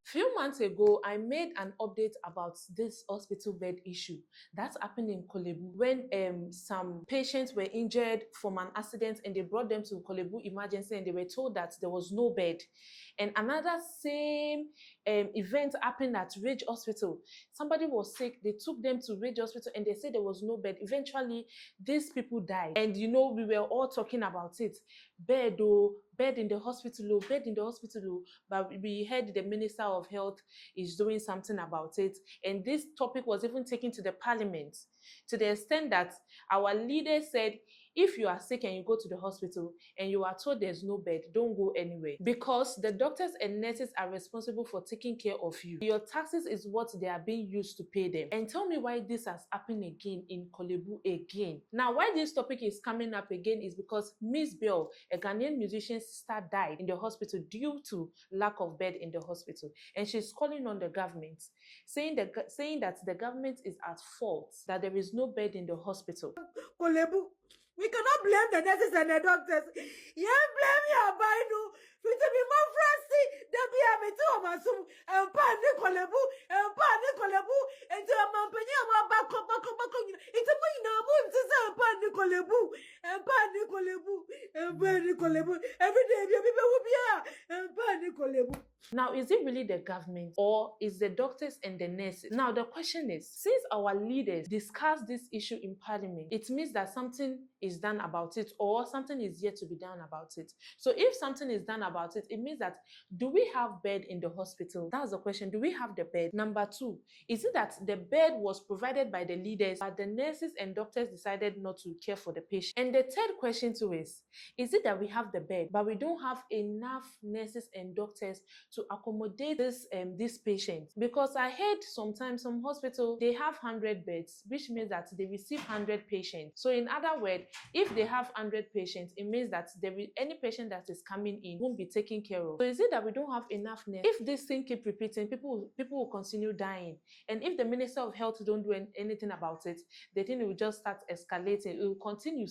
Few months ago, I made an update about this hospital bed issue that's happened in Kolebu when some patients were injured from an accident and they brought them to Kolebu emergency and they were told that there was no bed. And another same event happened at Ridge Hospital. Somebody was sick, they took them to Ridge Hospital and they said there was no bed. Eventually, these people died. And you know, we were all talking about it. Bed, oh, bed in the hospital, oh, bed in the hospital, oh. But we heard the Minister of Health is doing something about it. And this topic was even taken to the parliament to the extent that our leaders said, if you are sick and you go to the hospital and you are told there's no bed, don't go anywhere. Because the doctors and nurses are responsible for taking care of you. Your taxes is what they are being used to pay them. And tell me why this has happened again in Kolebu again. Now, why this topic is coming up again is because Miss Bell, a Ghanaian musician's sister, died in the hospital due to lack of bed in the hospital. And she's calling on the government, saying that the government is at fault, that there is no bed in the hospital. Kolebu, we cannot blame the nurses and the doctors. Yeah, blame your bino. We to be more fancy. There be a me too, Masum, and Pani Kolebu, and to a mampany, back. It's a money now, Pani Kolebu, and Pani Kolebu. Every day, people will be here, and Pani Kolebu. Now, is it really the government or is the doctors and the nurses? Now, the question is, since our leaders discussed this issue in parliament, it means that something is done about it or something is yet to be done about it. So if something is done about it, it means that, do we have bed in the hospital? That's the question. Do we have the bed? Number two, is it that the bed was provided by the leaders, but the nurses and doctors decided not to care for the patient? And the third question too is it that we have the bed, but we don't have enough nurses and doctors to accommodate this patient? Because I heard sometimes some hospitals, they have 100 beds, which means that they receive 100 patients. So in other words, if they have 100 patients, it means that any patient that is coming in won't be taken care of. So is it that we don't have enough nurses? If this thing keep repeating, people will continue dying. And if the Minister of Health don't do anything about it, the thing will just start escalating. It will continue,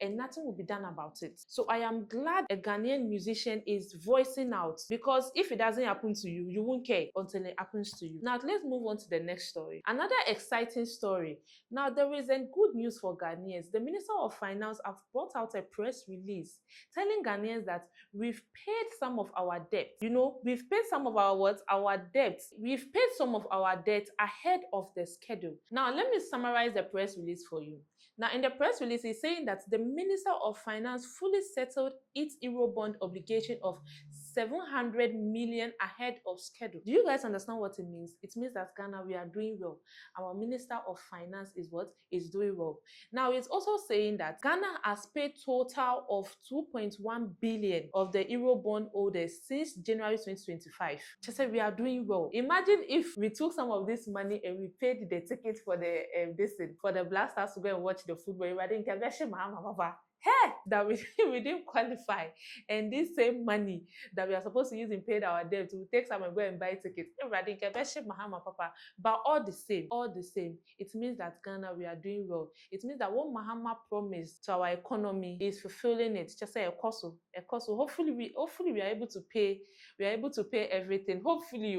and nothing will be done about it. So I am glad a Ghanaian musician is voicing out, because if it doesn't happen to you, you won't care until it happens to you. Now let's move on to the next story. Another exciting story. Now there is a good news for Ghanaians. The Minister of Finance have brought out a press release telling Ghanaians that we've paid some of our debt. You know, we've paid some of our debts. We've paid some of our debt ahead of the schedule. Now let me summarize the press release for you. Now, in the press release, it's saying that the Minister of Finance fully settled its Eurobond obligation of 700 million ahead of schedule. Do you guys understand what it means? It means that Ghana, we are doing well. Our Minister of Finance is doing well. Now, it's also saying that Ghana has paid total of 2.1 billion of the Eurobond holders since January 2025. Just say we are doing well. Imagine if we took some of this money and we paid the ticket for the Black Stars to go and watch the football. Hey, that we didn't qualify, and this same money that we are supposed to use in paying our debt, we take some and go and buy tickets. But all the same, it means that Ghana, we are doing well. It means that what Mahama promised to our economy is fulfilling it. Just say a cost. Hopefully we are able to pay. We are able to pay everything. Hopefully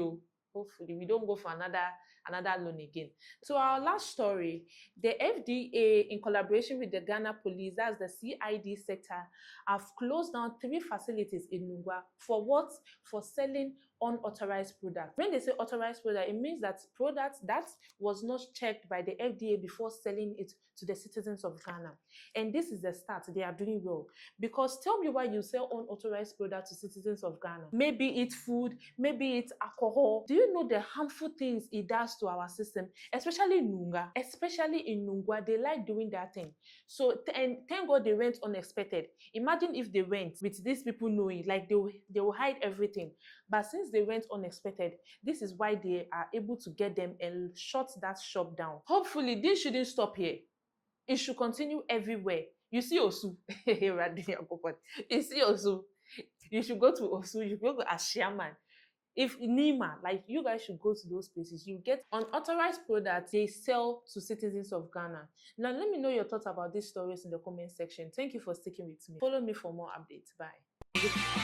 we don't go for another loan again. So our last story, the FDA, in collaboration with the Ghana Police, that's the CID sector, have closed down 3 facilities in Nungwa for what? For selling unauthorized products. When they say authorized product, it means that products that was not checked by the FDA before selling it to the citizens of Ghana. And this is the start. They are doing well. Because tell me why you sell unauthorized products to citizens of Ghana. Maybe it's food, maybe it's alcohol. Do you know the harmful things it does to our system? Especially in Nungwa, they like doing that thing. So, and thank God they went unexpected. Imagine if they went with these people knowing, like they will hide everything. But since they went unexpected, this is why they are able to get them and shut that shop down. Hopefully, this shouldn't stop here. It should continue everywhere. You see Osu. You see Osu. You should go to Osu. You should go to Ashiaman. If Nima, like you guys should go to those places, you get unauthorized products they sell to citizens of Ghana. Now, let me know your thoughts about these stories in the comment section. Thank you for sticking with me. Follow me for more updates. Bye.